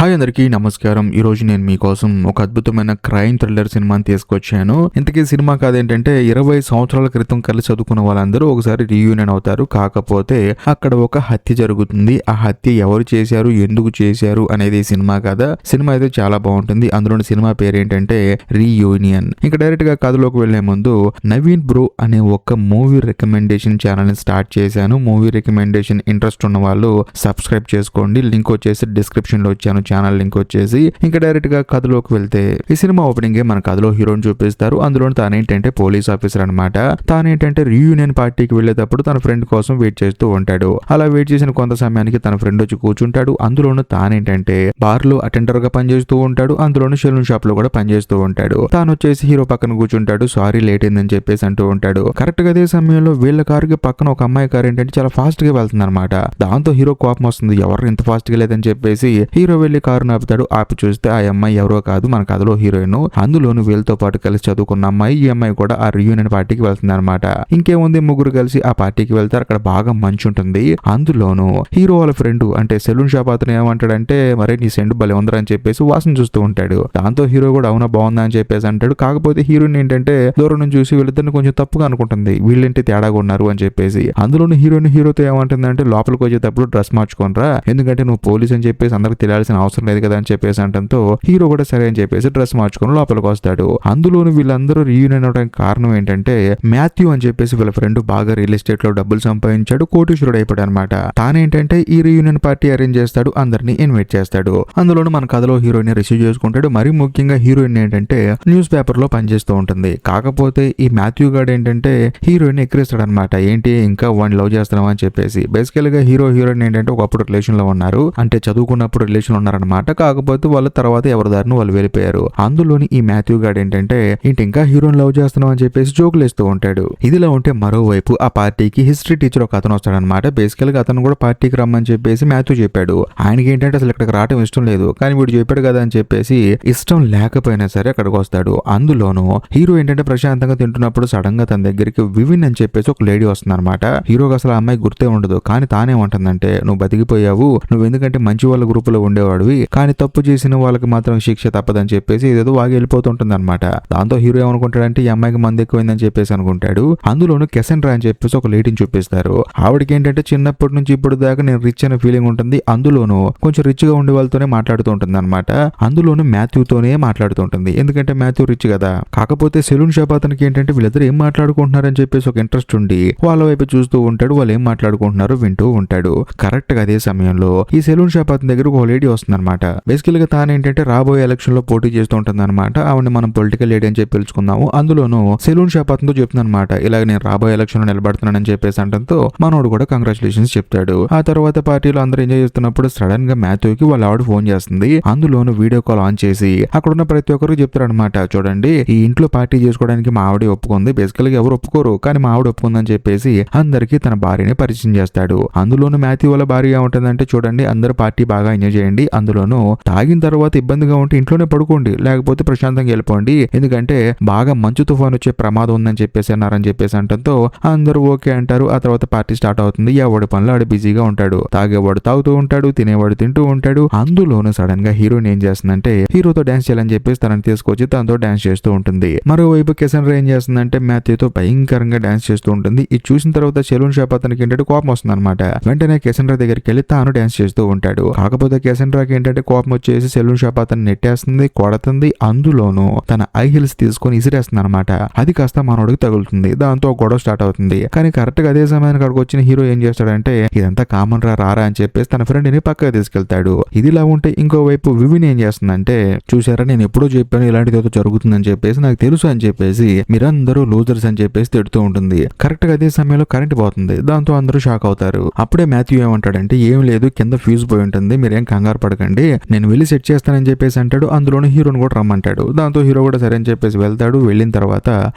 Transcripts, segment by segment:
Hi అందరికీ నమస్కారం. ఈ రోజు నేను మీకోసం ఒక అద్భుతమైన క్రైమ్ థ్రిల్లర్ సినిమాని తీసుకొచ్చాను. ఇంతకీ సినిమా కాదేంటంటే 20 సంవత్సరాల క్రితం కలిసి చదువుకున్న వాళ్ళందరూ ఒకసారి రీయూనియన్ అవుతారు. కాకపోతే అక్కడ ఒక హత్య జరుగుతుంది. ఆ హత్య ఎవరు చేశారు, ఎందుకు చేశారు అనేది సినిమా కథ. సినిమా అయితే చాలా బాగుంటుంది. అందులోని సినిమా పేరు ఏంటంటే రీయూనియన్. ఇంకా డైరెక్ట్ గా కథలోకి వెళ్లే ముందు నవీన్ బ్రో అనే ఒక మూవీ రికమెండేషన్ ఛానల్ ని స్టార్ట్ చేశాను. మూవీ రికమెండేషన్ ఇంట్రెస్ట్ ఉన్న వాళ్ళు సబ్స్క్రైబ్ చేసుకోండి. లింక్ వచ్చేసి డిస్క్రిప్షన్ లో వచ్చాను. ఛానల్ లింక్ వచ్చేసి ఇంకా డైరెక్ట్ గా కథలోకి వెళ్తే ఈ సినిమా ఓపెనింగ్ మన కథలో హీరోని చూపిస్తారు. అందులో తానేంటంటే పోలీస్ ఆఫీసర్ అనమాట. తానేంటంటే రీయూనియన్ పార్టీకి వెళ్లేటప్పుడు తన ఫ్రెండ్ కోసం వెయిట్ చేస్తూ ఉంటాడు. అలా వెయిట్ చేసిన కొంత సమయానికి తన ఫ్రెండ్ వచ్చి కూర్చుంటాడు. అందులోనూ తానేంటంటే బార్ లో అటెండర్ గా పనిచేస్తూ ఉంటాడు. అందులోనూ సెలూన్ షాప్ లో కూడా పనిచేస్తూ ఉంటాడు. తాను వచ్చేసి హీరో పక్కన కూర్చుంటాడు. సారీ లేట్ అయిందని చెప్పేసి అంటూ ఉంటాడు. కరెక్ట్ గా అదే సమయంలో వీళ్ళ కారుకి పక్కన ఒక అమ్మాయి కారు ఏంటంటే చాలా ఫాస్ట్ గా వెళ్తుంది అనమాట. దాంతో హీరో కోపం వస్తుంది. ఎవరు ఇంత ఫాస్ట్ గా లేదని చెప్పేసి హీరో వెళ్లి కారు ఆపుతాడు. ఆపి చూస్తే ఆ అమ్మాయి ఎవరో కాదు, మన కథలో హీరోయిన్. అందులోను వీళ్ళతో పాటు కలిసి చదువుకున్న అమ్మాయి. ఈ అమ్మాయి కూడా ఆ రీయూనియన్ పార్టీకి వెళ్తుంది అనమాట. ఇంకేముంది, ముగ్గురు కలిసి ఆ పార్టీకి వెళ్తారు. అక్కడ బాగా మంచు ఉంటుంది. అందులోను హీరో వాళ్ళ ఫ్రెండ్ అంటే సెలూన్ షాప్ అతను ఏమంటాడంటే మరి నీ సెండ్ భలే ఉందరా అని చెప్పేసి వాసన చూస్తూ ఉంటాడు. దాంతో హీరో కూడా అవునా బాగుందా అని చెప్పేసి అంటాడు. కాకపోతే హీరోయిన్ ఏంటంటే దూరం నుంచి చూసి వీళ్ళిద్దరిని కొంచెం తప్పుగా అనుకుంటుంది. వీళ్ళేంటి తేడాగా ఉన్నారు అని చెప్పేసి. అందులోను హీరోయిన్ హీరోతో ఏమంటుందంటే లోపలికి వచ్చేటప్పుడు డ్రెస్ మార్చుకోనరా, ఎందుకంటే నువ్వు పోలీస్ అని చెప్పేసి అందరికి తెలియాల్సిన అవసరం లేదు కదా అని చెప్పేసి అంటంతో హీరో కూడా సరే అని చెప్పేసి డ్రెస్ మార్చుకొని లోపలికి వస్తాడు. అందులోను వీళ్ళందరూ రీయూనియన్ అవడానికి కారణం ఏంటంటే మాథ్యూ అని చెప్పేసి వీళ్ళ ఫ్రెండ్ బాగా రియల్ ఎస్టేట్ లో డబ్బులు సంపాదించాడు, కోటీశ్వరుడు అయిపోయాడు అనమాట. తానేంటంటే ఈ రీయూనియన్ పార్టీ అరేంజ్ చేస్తాడు, అందరినీ ఇన్వైట్ చేస్తాడు. అందులోను మన కథలో హీరోయిన్ రిసీవ్ చేసుకుంటాడు. మరీ ముఖ్యంగా హీరోయిన్ ఏంటంటే న్యూస్ పేపర్ లో పనిచేస్తూ ఉంటుంది. కాకపోతే ఈ మాథ్యూ గాడు ఏంటంటే హీరోయిన్ ఎక్కిరిస్తాడు అనమాట. ఏంటి ఇంకా వాడిని లవ్ చేస్తున్నావా అని చెప్పేసి. బేసికల్ గా హీరోయిన్ ఏంటంటే ఒకప్పుడు రిలేషన్ లో ఉన్నారు, అంటే చదువుకున్నప్పుడు రిలేషన్ ఉన్నారనమాట. కాకపోతే వాళ్ళ తర్వాత ఎవరి దారిని వాళ్ళు వెళ్ళిపోయారు. అందులోని ఈ మాథ్యూ గాడు ఏంటంటే ఇంకా హీరోయిన్ లవ్ చేస్తున్నాం అని చెప్పేసి జోకులు వేస్తూ ఉంటాడు. ఇదిలా ఉంటే మరోవైపు ఆ పార్టీకి హిస్టరీ టీచర్ ఒక అతను వస్తాడనమాట. బేసికల్ గా అతను కూడా పార్టీకి రమ్మని చెప్పేసి మాథ్యూ చెప్పాడు. ఆయనకి ఏంటంటే అసలు ఇక్కడికి రావడం ఇష్టం లేదు, కానీ వీడు చెప్పాడు కదా అని చెప్పేసి ఇష్టం లేకపోయినా సరే అక్కడికి వస్తాడు. అందులోనూ హీరో ఏంటంటే ప్రశాంతంగా తింటున్నప్పుడు సడన్ గా తన దగ్గరికి వివిన్ అని చెప్పేసి ఒక లేడీ వస్తుంది అనమాట. హీరోకి అసలు ఆ అమ్మాయి గుర్తే ఉండదు. కానీ తానేమంటుందంటే నువ్వు బతికిపోయావు, నువ్వు ఎందుకంటే మంచి వాళ్ళ గ్రూప్ లో ఉండేవాడివి, కానీ తప్పు చేసిన వాళ్ళకి మాత్రం శిక్ష తప్పదని చెప్పేసి ఏదో వాగి వెళ్ళిపోతుంటుంది అనమాట. దాంతో హీరో ఏమనుకుంటాడంటే ఈ అమ్మాయికి మంది ఎక్కువైందని చెప్పేసి అనుకుంటాడు. అందులోను కెసెండ్రా అని చెప్పేసి ఒక లేడీని చూపిస్తారు. ఆవిడకి ఏంటంటే చిన్నప్పటి నుంచి ఇప్పుడు దాకా నేను రిచ్ అనే ఫీలింగ్ ఉంటుంది. అందులోను కొంచెం రిచ్ గా ఉండే వాళ్ళతోనే మాట్లాడుతూ ఉంటుంది అనమాట. అందులోను మాథ్యూతోనే మాట్లాడుతూ ఉంటుంది, ఎందుకంటే మాథ్యూ రిచ్ కదా. కాకపోతే సెలూన్ షాప్ అతనికి ఏంటంటే వీళ్ళిద్దరు ఏం మాట్లాడుకుంటున్నారని చెప్పేసి ఒక ఇంట్రెస్ట్ ఉండి వాళ్ళ వైపు చూస్తూ ఉంటాడు. వాళ్ళు ఏం మాట్లాడుకుంటున్నారో వింటూ ఉంటాడు. కరెక్ట్ గా అదే సమయంలో ఈ సెలూన్ షాప్ అతని దగ్గర ఒక లేడీ వస్తుంది అనమాట. బేసికల్ గా తానేంటంటే రాబోయే ఎలక్షన్ లో పోటీ చేస్తూ ఉంటుంది అనమాట. ఆవిడ మనం పొలిటికల్ లీడర్ అని చెప్పి పిలుచుకుందాము. అందులోనూ సెలూన్ షాప్ అతనితో చెప్తుంది అనమాట, ఇలాగ నేను రాబోయే ఎలక్షన్ లో నిలబడుతున్నానని చెప్పేసి అంటంతో మనోడు కూడా కంగ్రాచులేషన్స్ చెప్తాడు. ఆ తర్వాత పార్టీలో అందరూ ఎంజాయ్ చేస్తున్నప్పుడు సడన్ గా మాథ్యూకి వాళ్ళ ఆవిడ ఫోన్ చేస్తుంది. అందులోనూ వీడియో కాల్ ఆన్ చేసి అక్కడ ఉన్న ప్రతి ఒక్కరికి చెప్తారు అనమాట, చూడండి ఈ ఇంట్లో పార్టీ చేసుకోవడానికి మా ఆవిడ ఒప్పుకుంది. బేసికల్ గా ఎవరు ఒప్పుకోరు, కానీ మా ఆవిడ ఒప్పుకుందని చెప్పేసి అందరికీ తన భార్యని పరిచయం చేస్తాడు. అందులోనూ మాథ్యూ వాళ్ళ భార్య ఏముంటుందంటే, చూడండి అందరూ పార్టీ బాగా ఎంజాయ్ చేయండి, అందులోనూ తాగిన తర్వాత ఇబ్బందిగా ఉంటే ఇంట్లోనే పడుకోండి, లేకపోతే ప్రశాంతంగా వెళ్ళిపోండి, ఎందుకంటే బాగా మంచు తుఫాన్ వచ్చే ప్రమాదం ఉందని చెప్పేసి అన్నారని చెప్పేసి అంటంతో అందరూ ఓకే అంటారు. ఆ తర్వాత పార్టీ స్టార్ట్ అవుతుంది. ఎవడి పనులు ఆడు బిజీగా ఉంటాడు. తాగేవాడు తాగుతూ ఉంటాడు, తినేవాడు తింటూ ఉంటాడు. అందులోనూ సడన్ గా హీరోయిన్ ఏం చేస్తుందంటే హీరోతో డాన్స్ చేయాలని చెప్పేసి తనని తీసుకొచ్చి తనతో డాన్స్ చేస్తూ ఉంటుంది. మరోవైపు కెసెండ్రా ఏం చేస్తుందంటే మాథ్యూతో భయంకరంగా డాన్స్ చేస్తూ ఉంటుంది. ఇది చూసిన తర్వాత సెలూన్ షాప్ అతనికి ఏంటంటే కోపం వస్తుంది అనమాట. వెంటనే కెసెండ్రా దగ్గరికి వెళ్ళి తాను డాన్స్ చేస్తూ ఉంటాడు. కాకపోతే కెసెండ్రాకి ఏంటంటే కోపం వచ్చేసి సెలూన్ షాప్ అతను నెట్టేస్తుంది, కొడుతుంది. అందులోనూ తన ఐ హిల్స్ తీసుకొని ఇసిరేస్తుంది అనమాట. అది కాస్త మనోడికి తగులుతుంది. దాంతో గొడవ స్టార్ట్ అవుతుంది. కానీ కరెక్ట్ గా అదే సమయానికి అక్కడికి వచ్చిన హీరో ఏం చేస్తాడంటే ఇదంతా కామన్ రారా అని చెప్పేసి తన ఫ్రెండ్ ని పక్కగా తీసుకెళ్తాడు. ఇదిలా ఉంటే ఇంకోవైపు వివిన్ ఏం చేస్తుందంటే, చూసారా నేను ఎప్పుడో చెప్పాను ఇలాంటిది ఏదో జరుగుతుందని చెప్పేసి, నాకు తెలుసు అని చెప్పేసి మీరందరూ లూజర్స్ అని చెప్పేసి తిడుతూ ఉంటుంది. కరెక్ట్ గా అదే సమయంలో కరెంట్ పోతుంది. దాంతో అందరూ షాక్ అవుతారు. అప్పుడే మాథ్యూ ఏమంటాడంటే ఏం లేదు, కింద ఫ్యూజ్ పోయి ఉంటుంది, మీరేం కంగారు పడకండి, నేను వెళ్ళి సెట్ చేస్తానని చెప్పేసి అంటాడు. అందులోనే హీరోని కూడా రమ్మంటాడు. దాంతో హీరో కూడా సరే అని చెప్పేసి వెళ్తాడు. వెళ్ళిన తర్వాత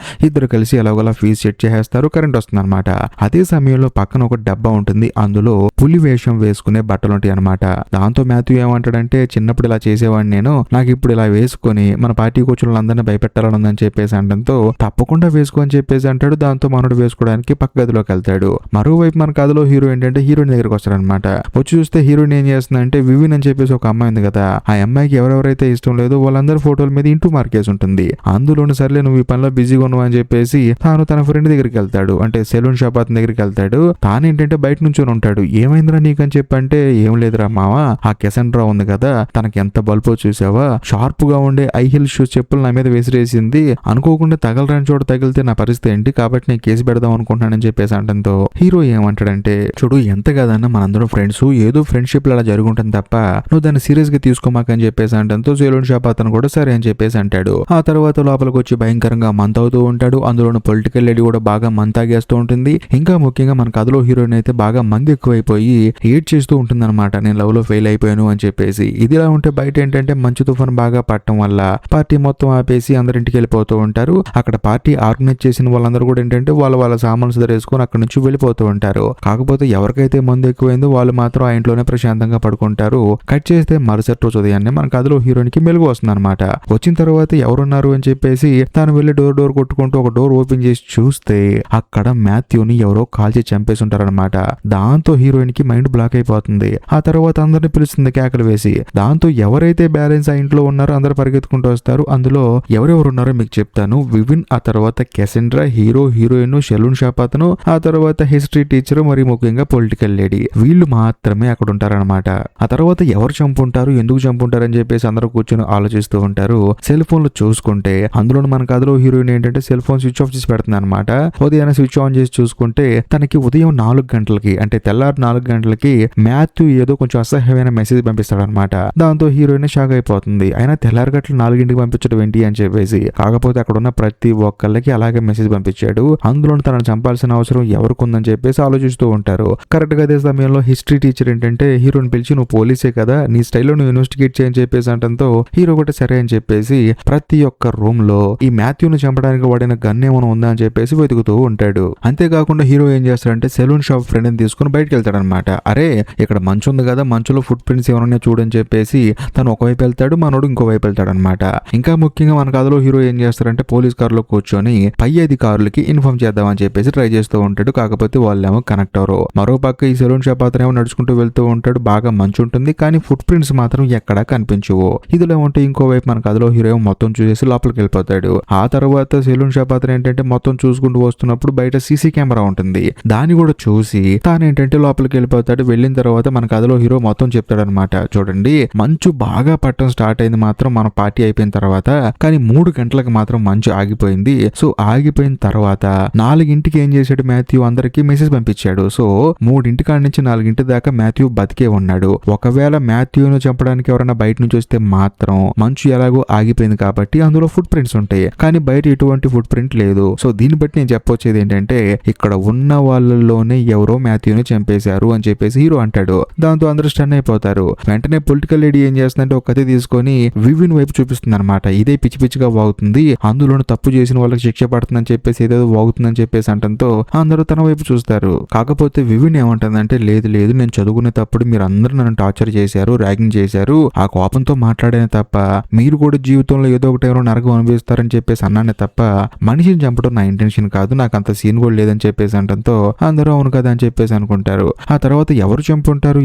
ఇద్దరు కలిసి ఎలాగోలా ఫీజు సెట్ చేసేస్తారు. కరెంట్ వస్తుంది అనమాట. అదే సమయంలో పక్కన ఒక డబ్బా ఉంటుంది. అందులో పులి వేషం వేసుకునే బట్టలు ఉంటాయి అనమాట. దాంతో మాథ్యూ ఏమంటాడంటే చిన్నప్పుడు ఇలా చేసేవాడిని నేను, నాకు ఇప్పుడు ఇలా వేసుకొని మన పార్టీ కూర్చులందరినీ భయపెట్టాలని ఉందని చెప్పేసి అంటంతో తప్పకుండా వేసుకో అని చెప్పేసి అంటాడు. దాంతో మనోడు వేసుకోవడానికి పక్క గదిలోకి వెళ్తాడు. మరోవైపు మన కథలో హీరో ఏంటంటే హీరోయిన్ దగ్గరికి వస్తాడనమాట. వచ్చి చూస్తే హీరోయిన్ ఏం చేస్తుందంటే వివిన్ అని చెప్పేసి ఒక అమ్మాయి ఉంది కదా, ఆ అమ్మాయికి ఎవరెవరైతే ఇష్టం లేదో వాళ్ళందరి ఫోటోల మీద ఇంటూ మార్కేసి ఉంటుంది. అందులోను సర్లే నువ్వు ఈ పనిలో బిజీగా ఉన్నావు అని చెప్పేసి తాను తన ఫ్రెండ్ దగ్గరికి వెళ్తాడు, అంటే సెలూన్ షాప్ అతని దగ్గరికి వెళ్తాడు. తానేంటంటే బయట నుంచొని ఉంటాడు. ఏమైందిరా నీకని చెప్పంటే ఏం లేదురా మావా, ఆ కెసెండ్రా ఉంది కదా తనకి ఎంత బల్బో చూసావా, షార్ప్ గా ఉండే ఐ హిల్ షూస్ చెప్పులు నా మీద విసిరేసింది, అనుకోకుండా తగలరాని చోట తగిలితే నా పరిస్థితి ఏంటి, కాబట్టి నేను కేసు పెడదాం అనుకుంటున్నానని చెప్పేసి అంటంతో హీరో ఏమంటాడంటే, చూడు ఎంత కాదన్నా మనందరం ఫ్రెండ్స్, ఏదో ఫ్రెండ్షిప్ అలా జరుగుంటుంది తప్ప నువ్వు దాన్ని సీరియస్ గా తీసుకోమాకని చెప్పేసి అంటంతో సెలూన్ షాప్ అతను కూడా సరే అని చెప్పేసి అంటాడు. ఆ తర్వాత లోపలికి వచ్చి భయంకరంగా మంత్ అవుతూ ఉంటాడు. అందులోని పొలిటికల్ లేడీ కూడా బాగా మంతాగేస్తూ ఉంటుంది. ఇంకా ముఖ్యంగా మన కథలో హీరోయిన్ అయితే బాగా మంది ఎక్కువైపోయి ఏడ్ చేస్తూ ఉంటుంది అనమాట, నేను లవ్ లో ఫెయిల్ అయిపోయాను అని చెప్పేసి. ఇదిలా ఉంటే బయట ఏంటంటే మంచు తుఫాన్ బాగా పట్టడం వల్ల పార్టీ మొత్తం ఆపేసి అందరింటికి వెళ్ళిపోతూ ఉంటారు. అక్కడ పార్టీ ఆర్గనైజ్ చేసిన వాళ్ళందరూ కూడా ఏంటంటే వాళ్ళ సామాన్లు సరేసుకొని అక్కడ నుంచి వెళ్ళిపోతూ ఉంటారు. కాకపోతే ఎవరికైతే మందు ఎక్కువైందో వాళ్ళు మాత్రం ఆ ఇంట్లోనే ప్రశాంతంగా పడుకుంటారు. కట్ చేస్తే మరుసటి రోజు ఉదయాన్నే మన కథలో హీరోయిన్ కి మెలుగు వస్తుంది అనమాట. వచ్చిన తర్వాత ఎవరున్నారు అని చెప్పేసి తాను వెళ్ళి డోర్ కొట్టుకుంటూ ఒక డోర్ ఓపెన్ చేసి చూస్తే అక్కడ మాథ్యూని ఎవరో కాల్చి చంపేసి ఉంటారనమాట. దాంతో హీరోయిన్ కి మైండ్ బ్లాక్ అయిపోతుంది. ఆ తర్వాత అందరిని పిలుస్తుంది కేకలు వేసి. దాంతో ఎవరైతే బ్యాలెన్స్ ఆ ఇంట్లో ఉన్నారో అందరూ పరిగెత్తుకుంటూ వస్తారు. అందులో ఎవరెవరు ఉన్నారో మీకు చెప్తాను. వివిన్, ఆ తర్వాత కెసెండ్రా, హీరో, హీరోయిన్, సెలూన్ షాప్ అతను, ఆ తర్వాత హిస్టరీ టీచర్, మరి ముఖ్యంగా పొలిటికల్ లేడీ, వీళ్ళు మాత్రమే అక్కడ ఉంటారనమాట. ఆ తర్వాత ఎవరు చంపుంటారు, ఎందుకు చంపుంటారు అని చెప్పేసి అందరూ కూర్చొని ఆలోచిస్తూ ఉంటారు. సెల్ ఫోన్ లో చూసుకుంటే అందులో మన కథలో హీరోయిన్ ఏంటంటే సెల్ ఫోన్ స్విచ్ ఆఫ్ చేసి పెడుతుంది అనమాట. ఉదయాన్నే స్విచ్ ఆన్ చేసి చూసుకుంటే తనకి ఉదయం 4 గంటలకి, అంటే తెల్లారు 4 గంటలకి మాథ్యూ ఏదో కొంచెం అసహ్యమైన మెసేజ్ పంపిస్తాడనమాట. దాంతో హీరోయిన్ షాక్ అయిపోతుంది. అయినా తెల్లారు గంటలు 4ంటికి పంపించడం ఏంటి అని చెప్పేసి. కాకపోతే అక్కడ ఉన్న ప్రతి ఒక్కళ్ళకి అలాగే మెసేజ్ పంపించాడు. అందులో తనను చంపాల్సిన అవసరం ఎవరికి ఉందని చెప్పేసి ఆలోచిస్తూ ఉంటారు. కరెక్ట్ గా అదే సమయంలో హిస్టరీ టీచర్ ఏంటంటే హీరోని పిలిచి, నువ్వు పోలీసే కదా, నీ స్టైల్లో నువ్వు ఇన్వెస్టిగేట్ చేయని చెప్పేసి అంటంతో హీరో కూడా సరే అని చెప్పేసి ప్రతి ఒక్క రూమ్ లో ఈ మాథ్యూని చంపడానికి వాడిన గన్ ఏమైనా ఉందా అని చెప్పేసి వెతుకుతూ ఉంటాడు. అంతేకాకుండా హీరో ఏం చేస్తాడంటే సెలూన్ షాప్ ఫ్రెండ్ ని తీసుకుని బయటకు వెళ్తాడనమాట. అరే ఇక్కడ మంచు ఉంది కదా, మంచులో ఫుట్ ప్రింట్స్ ఏమైనా చూడని చెప్పేసి తను ఒకవైపు వెళ్తాడు, మనోడు ఇంకో వైపు వెళ్తాడు అనమాట. ఇంకా ముఖ్యంగా మన కథలో హీరో ఏం చేస్తారంటే పోలీస్ కార్ లో కూర్చొని పై అధికారులకి ఇన్ఫార్మ్ చేద్దామని చెప్పేసి ట్రై చేస్తూ ఉంటాడు. కాకపోతే వాళ్ళేమో కనెక్ట్ అవరు. మరో పక్క ఈ సెలూన్ షాప్ అతనేమో నడుచుకుంటూ వెళ్తూ ఉంటాడు. బాగా మంచు ఉంటుంది కానీ ఫుట్ ప్రింట్స్ మాత్రం ఎక్కడా కనిపించవు. ఇదిలో ఉంటే ఇంకోవైపు మన కథలో హీరో మొత్తం చూసేసి లోపలికి వెళ్ళిపోతాడు. ఆ తర్వాత సెలూన్ షాప్ అతను ఏంటంటే మొత్తం చూసుకుంటూ వస్తున్నప్పుడు బయట సీసీ కెమెరా ఉంటుంది. దాన్ని కూడా చూసి తానేంటంటే లోపలికి వెళ్ళిపోతాడు. వెళ్ళిన తర్వాత మన కథలో హీరో మొత్తం చెప్తాడనమాట. చూడండి మంచు బాగా పట్టడం స్టార్ట్ అయింది మాత్రం మన పార్టీ అయిపోయిన తర్వాత, కానీ 3 గంటలకు మాత్రం మంచు ఆగిపోయింది. సో ఆగిపోయిన తర్వాత 4ంటికి ఏం చేశాడు మాథ్యూ, అందరికి మెసేజ్ పంపించాడు. సో 3 కాడి నుంచి 4 దాకా మాథ్యూ బతికే ఉన్నాడు. ఒకవేళ మాథ్యూను చంపడానికి ఎవరైనా బయట నుంచి వస్తే మాత్రం మంచు ఎలాగో ఆగిపోయింది కాబట్టి అందులో ఫుట్ ప్రింట్స్ ఉంటాయి, కానీ బయట ఎటువంటి ఫుట్ ప్రింట్ లేదు. సో దీన్ని బట్టి నేను చెప్పొచ్చేది ఏంటంటే ఇక్కడ ఉన్న వాళ్ళలోనే ఎవరో మాథ్యూని చంపేశారు అని చెప్పేసి హీరో అంటాడు. దాంతో అందరూ స్టన్ అయిపోతారు. వెంటనే పొలిటికల్ లేడీ ఏం చేస్తుందంటే ఒక కత్తి తీసుకొని వివిన్ వైపు చూపిస్తుంది అనమాట. ఇదే పిచ్చి పిచ్చిగా వాగుతుంది, అందులోనూ తప్పు చేసిన వాళ్ళకి శిక్ష పడుతుందని చెప్పేసి ఏదేదో వాగుతుందని చెప్పేసి అంటంతో అందరూ తన వైపు చూస్తారు. కాకపోతే వివిన్ ఏమంటుందంటే లేదు లేదు, నేను చదువుకునేటప్పుడు మీరు అందరూ నన్ను టార్చర్ చేశారు, ర్యాగింగ్ చేశారు, ఆ కోపంతో మాట్లాడానే తప్ప మీరు కూడా జీవితంలో ఏదో ఒక టైంలో నరకం అనుభవిస్తారని చెప్పేసి అన్నానే తప్ప మనిషిని చంపడం నా ఇంటెన్షన్ కాదు, నాకు అంత సీన్ కూడా లేదని చెప్పేసి అంటంతో అందరూ అవును కదా అని చెప్పేసి అనుకుంటారు. ఆ తర్వాత ఎవరు చంపుంటారు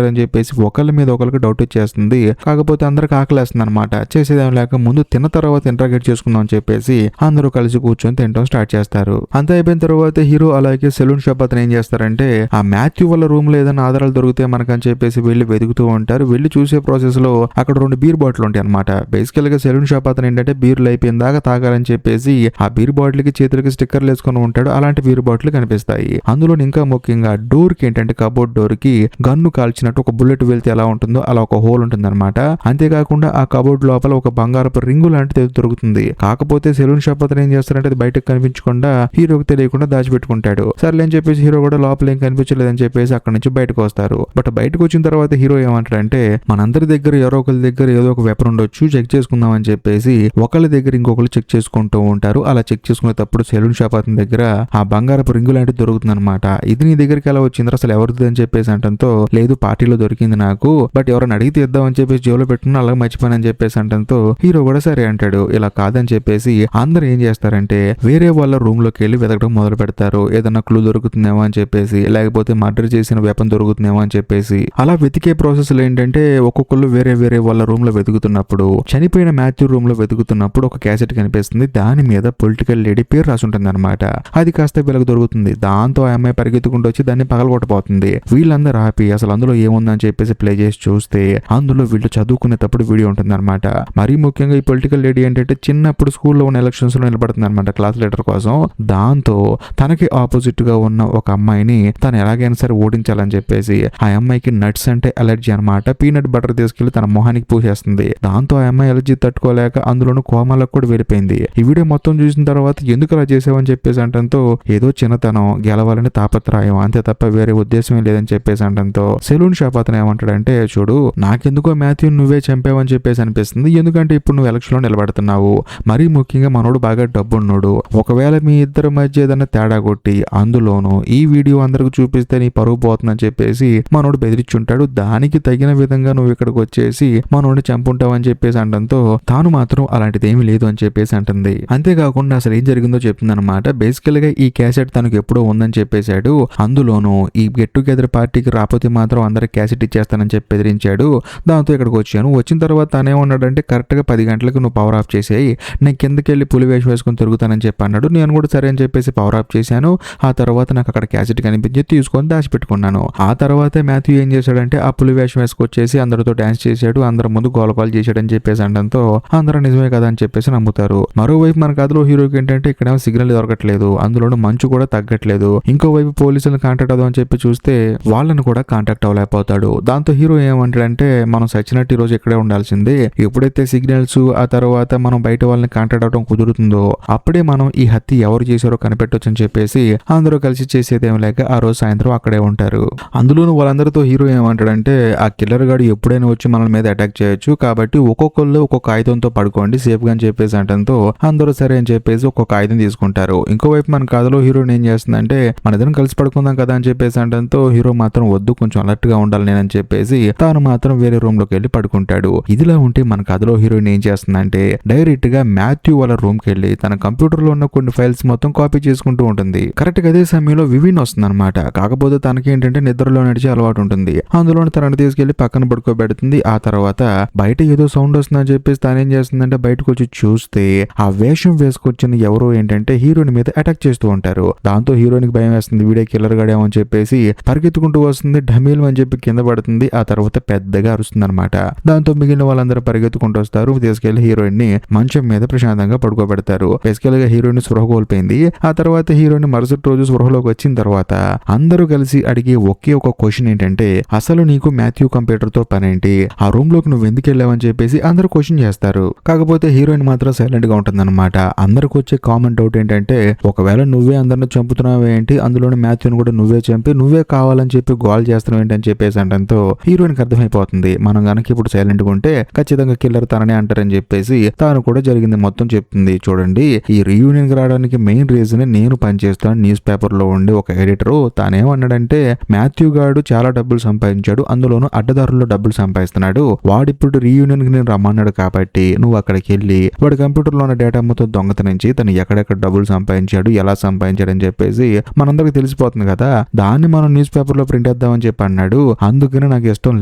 అని చెప్పేసి ఒకళ్ళ మీద ఒకరికి డౌట్ వచ్చేస్తుంది. కాకపోతే అందరికి ఆకలేస్తుంది అనమాట. చేసేదేం లేక ముందు తిన్న తర్వాత ఇంట్రాగేట్ చేసుకుందాం అని చెప్పేసి అందరూ కలిసి కూర్చొని తినడం స్టార్ట్ చేస్తారు. అంత అయిపోయిన తర్వాత హీరో అలాగే సెలూన్ షాప్ అతను ఏం చేస్తారంటే ఆ మాథ్యూ వాళ్ళ రూమ్ లో ఏదైనా ఆధారాలు దొరికితే మనకని చెప్పేసి వెళ్ళి వెతుకుతూ ఉంటారు. వెళ్ళి చూసే ప్రాసెస్ లో అక్కడ 2 బీర్ బాటిల్ ఉంటాయి అనమాట. బేసికల్ గా సెలూన్ షాప్ అతను ఏంటంటే బీర్లు అయిపోయిన దాకా తాగాలని చెప్పేసి ఆ బీర్ బాటిల్ కి చేతులకి స్టిక్కర్లు వేసుకొని ఉంటాడు. అలాంటి బీర్ బాటిల్ కనిపిస్తాయి. అందులో ఇంకా ముఖ్యంగా డోర్ కి ఏంటంటే కబోర్డ్ డోర్ కి గన్ను కాల్చినట్టు ఒక బుల్లెట్ వెళ్తే ఎలా ఉంటుందో అలా ఒక హోల్ ఉంటుంది అనమాట. అంతేకాకుండా ఆ కబోర్డ్ లోపల ఒక బంగారపు రింగు లాంటిది దొరుకుతుంది. కాకపోతే సెలూన్ షాప్ అతను ఏం చేస్తారంటే అది బయటకు కనిపించకుండా హీరోకి తెలియకుండా దాచిపెట్టుకుంటాడు. సర్లే అని చెప్పేసి హీరో కూడా లోపల ఏం కనిపించలేదని చెప్పేసి అక్కడ నుంచి బయటకు వస్తారు. బట్ బయటకు వచ్చిన తర్వాత హీరో ఏమంటాడంటే మనందరి దగ్గర ఎవరో ఒకరి దగ్గర ఏదో ఒక వెపన్ ఉండొచ్చు, చెక్ చేసుకుందాం అని చెప్పేసి ఒకళ్ళ దగ్గర ఇంకొకరు చెక్ చేసుకుంటూ ఉంటారు. అలా చెక్ చేసుకునేటప్పుడు సెలూన్ షాప్ అతని దగ్గర ఆ బంగారపు రింగు లాంటిది దొరుకుతుంది అనమాట. ఇది నీ దగ్గరికి ఎలా వచ్చింది, అసలు ఎవరిది అని చెప్పేసి అంటంతో లేదు పార్టీలో దొరికింది నాకు, బట్ ఎవరైనా అడిగితే ఇద్దాం అని చెప్పేసి జేబులో పెట్టుకుని అలాగే మర్చిపోయానని చెప్పేసి అంటంతో హీరో కూడా సరే అంటాడు. ఇలా కాదని చెప్పేసి అందరూ ఏం చేస్తారంటే వేరే వాళ్ళ రూమ్ లోకి వెళ్ళి వెతకడం మొదలు పెడతారు. ఏదన్నా క్లూ దొరుకుతుందేమో అని చెప్పేసి, లేకపోతే మర్డర్ చేసిన వెపన్ దొరుకుతుందేమో అని చెప్పేసి. అలా వెతికే ప్రాసెస్ పోలీసులు ఏంటంటే ఒక్కొక్కళ్ళు వేరే వేరే వాళ్ళ రూమ్ లో వెతుకుతున్నప్పుడు చనిపోయిన మాథ్యూ రూమ్ లో వెతుకుతున్నప్పుడు ఒక క్యాసెట్ కనిపిస్తుంది. దాని మీద పొలిటికల్ లేడీ పేరు రాసి ఉంటుంది అనమాట. అది కాస్త వీళ్ళకి దొరుకుతుంది. దాంతో ఆ అమ్మాయి పరిగెత్తుకుంటూ వచ్చి దాన్ని పగలగొట్టబోతుంది. వీళ్ళందరూ ఆపి అసలు అందులో ఏముందని చెప్పేసి ప్లే చేసి చూస్తే అందులో వీళ్ళు చదువుకునేటప్పుడు వీడియో ఉంటుంది అనమాట. మరీ ముఖ్యంగా ఈ పొలిటికల్ లేడీ ఏంటంటే చిన్నప్పుడు స్కూల్లో ఉన్న ఎలక్షన్స్ లో నిలబడుతుంది అనమాట క్లాస్ లీడర్ కోసం. దాంతో తనకి ఆపోజిట్ గా ఉన్న ఒక అమ్మాయిని తను ఎలాగైనా సరే ఓడించాలని చెప్పేసి ఆ అమ్మాయికి నట్స్ అంటే అలర్జీ అనమాట. పీనట్ బటర్ తీసుకెళ్లి తన మొహానికి పూసేస్తుంది. దాంతో ఆ అమ్మాయి అలర్జీ తట్టుకోలేక అందులోనూ కోమాలకు కూడా వెళ్ళిపోయింది. ఈ వీడియో మొత్తం చూసిన తర్వాత ఎందుకు అలా చేసావని చెప్పేసి అంటంతో ఏదో చిన్నతనం, గెలవాలని తాపత్రయం, అంతే తప్ప వేరే ఉద్దేశమే లేదని చెప్పేసి అంటంతో సెలూన్ షాప్ అతను ఏమంటాడంటే, చూడు నాకెందుకో మాథ్యూ నువ్వే చంపావని చెప్పేసి అనిపిస్తుంది. ఎందుకంటే ఇప్పుడు నువ్వు ఎలక్షన్ లో నిలబడుతున్నావు. మరీ ముఖ్యంగా మనోడు బాగా డబ్బున్నాడు. ఒకవేళ మీ ఇద్దరి మధ్య ఏదైనా తేడా కొట్టి అందులోనూ ఈ వీడియో అందరికి చూపిస్తే నీ పరువు పోతుందని చెప్పేసి మనోడు బెదిరించుంటాడు. దానికి తగిన విధంగా నువ్వు ఇక్కడికి వచ్చేసి మనోడిని చంపుంటావని చెప్పేసి అంటంతో తాను మాత్రం అలాంటిది ఏమీ లేదు అని చెప్పేసి అంటుంది. అంతేకాకుండా అసలు ఏం జరిగిందో చెప్తుంది అనమాట. బేసికల్ గా ఈ క్యాసెట్ తనకు ఎప్పుడో ఉందని చెప్పేశాడు. అందులోనూ ఈ గెట్ టుగెదర్ పార్టీకి రాకపోతే మాత్రం అందరికి క్యాసెట్ ఇచ్చేస్తానని చెప్పి బెదిరించాడు. దాంతో ఇక్కడికి వచ్చాను. వచ్చిన తర్వాత తనేమన్నాడంటే కరెక్ట్ గా 10 గంటలకు నువ్వు పవర్ ఆఫ్ చేసేయి, నేను కిందకి వెళ్ళి పులి వేషం వేసుకుని తిరుగుతానని చెప్పి అన్నాడు. నేను కూడా సరే అని చెప్పేసి పవర్ ఆఫ్ చేశాను. ఆ తర్వాత నాకు అక్కడ క్యాసెట్ కనిపించి తీసుకొని దాచిపెట్టుకున్నాను. ఆ తర్వాతే మాథ్యూ ఏం చేశాడంటే ఆ పులి వేషం వేసుకొచ్చేసి అందరితో డాన్స్ చేశాడు, అందరి ముందు గోలపాలు చేశాడని చెప్పేసి అనడంతో అందరూ నిజమే కదా అని చెప్పేసి నమ్ముతారు. మరోవైపు మన కథలో హీరోకి ఏంటంటే ఇక్కడేమో సిగ్నల్ దొరకట్లేదు, అందులోనూ మంచు కూడా తగ్గట్లేదు. ఇంకోవైపు పోలీసులను కాంటాక్ట్ అవుదాం అని చెప్పి చూస్తే వాళ్ళని కూడా కాంటాక్ట్ అవ్వలేకపోతాడు. దాంతో హీరో ఏమంటాడంటే మనం సచ్చినట్టు ఈ రోజు ఇక్కడే ఉండాల్సిందే, ఎప్పుడైతే సిగ్నల్స్ ఆ తర్వాత మనం బయట వాళ్ళని కాంటాక్ట్ అవడం కుదురుతుందో అప్పుడే మనం ఈ హత్య ఎవరు చేశారో కనిపెట్టొచ్చు అని చెప్పేసి అందరూ కలిసి చేసేదేం లేక ఆ రోజు సాయంత్రం అక్కడే ఉంటారు. అందులోనూ వాళ్ళందరితో హీరో ఏమంటాడంటే ఆ కిల్లర్ గాడు ఎప్పుడైనా వచ్చి మన మీద అటాక్ చేయొచ్చు, కాబట్టి ఒక్కొక్కళ్ళు ఒక్కొక్క ఆయుధంతో పడుకోండి సేఫ్ గా అని చెప్పేసి అంటంతో అందరూ సరే అని చెప్పేసి ఒక్కొక్క ఆయుధం తీసుకుంటారు. ఇంకోవైపు మన కథలో హీరోయిన్ ఏం చేస్తుందంటే మన ఇద్దరం కలిసి పడుకుందాం కదా అని చెప్పేసి అంటంతో హీరో మాత్రం వద్దు కొంచెం అలర్ట్ గా ఉండాలి నేనని చెప్పేసి తాను మాత్రం వేరే రూమ్ లోకి వెళ్ళి పడుకుంటాడు. ఇదిలా ఉంటే మన కథలో హీరోయిన్ ఏం చేస్తుందంటే డైరెక్ట్ గా మాథ్యూ వాళ్ళ రూమ్ కి వెళ్ళి తన కంప్యూటర్ లో ఉన్న కొన్ని ఫైల్స్ మొత్తం కాపీ చేసుకుంటూ ఉంటుంది. కరెక్ట్ గా అదే సమయంలో వివిన్ వస్తుంది అనమాట. కాకపోతే తనకి ఏంటంటే నిద్రలో నడిచే అలవాటు ఉంటుంది. అందులో తనని తీసుకెళ్లి పక్కన పడుకోబెడుతుంది. ఆ తర్వాత బయట ఏదో సౌండ్ వస్తుందని చెప్పేసి తాను ఏం చేస్తుందంటే బయటకు వచ్చి చూస్తే ఆ వేషం వేసుకొచ్చిన ఎవరో ఏంటంటే హీరోయిన్ మీద అటాక్ చేస్తూ ఉంటారు. దాంతో హీరోయిన్ కి భయం వేస్తుంది, వీడే కిల్లర్ గాడేమో అని చెప్పేసి పరిగెత్తుకుంటూ వస్తుంది. ఢమీల్ అని చెప్పి కింద పడుతుంది. ఆ తర్వాత పెద్దగా అరుస్తుంది అనమాట. దాంతో మిగిలిన వాళ్ళందరూ పరిగెత్తుకుంటూ వస్తారు. తీసుకెళ్లి హీరోయిన్ ని మంచం మీద ప్రశాంతంగా పడుకోబెడతారు. బేసికల్ గా హీరోయిన్ స్పృహ కోల్పోయింది. ఆ తర్వాత హీరోయిన్ మరుసటి రోజు స్పృహలోకి వచ్చిన తర్వాత అందరూ కలిసి అడిగే ఒకే ఒక క్వశ్చన్ ఏంటంటే అసలు నీకు మాథ్యూ కంప్యూటర్ తో పనేంటి, ఆ రూమ్ లోకి నువ్వు ఎందుకు వెళ్ళావని చెప్పేసి అందరూ క్వశ్చన్ చేస్తారు. కాకపోతే హీరోయిన్ మాత్రం సైలెంట్ గా ఉంటుందన్నమాట. అందరికి వచ్చే కామన్ డౌట్ ఏంటంటే ఒకవేళ నువ్వే అందరిని చంపుతున్నావు ఏంటి, అందులోని మాథ్యూని కూడా నువ్వే చంపి నువ్వే కావాలని చెప్పి గోల్ చేస్తున్నావు ఏంటి అని చెప్పేసి అంటంతో హీరోయిన్ కి అర్థమైపోతుంది మనం గనక ఇప్పుడు సైలెంట్ గా ఉంటే ఖచ్చితంగా కిల్లర్ తననే అంటారని చెప్పేసి తాను కూడా జరిగింది మొత్తం చెప్తుంది. చూడండి ఈ రీయూనియన్ కి రావడానికి మెయిన్ రీజన్ నేను పనిచేస్తాను న్యూస్ పేపర్ లో ఉండి ఒక ఎడిటర్ తానేమన్నాడంటే మాథ్యూ గాడు చాలా డబ్బులు సంపాదించాడు, అందులోనూ అడ్డదారుల్లో డబ్బులు సంపాదిస్తున్నాడు, వాడిప్పుడు రీయూనియన్ కి నేను రమ్మన్నాడు కాబట్టి నువ్వు అక్కడికి వెళ్ళి వాడి కంప్యూటర్ లో ఉన్న డేటా మొత్తం దొంగతనించి తను ఎక్కడెక్కడ డబ్బులు సంపాదించాడు ఎలా సంపాదించాడు అని చెప్పేసి మనందరికి తెలిసిపోతుంది కదా, దాన్ని మనం న్యూస్ పేపర్ లో ప్రింట్ చేద్దామని చెప్పి అన్నాడు. అందుకని నాకు ఇష్టం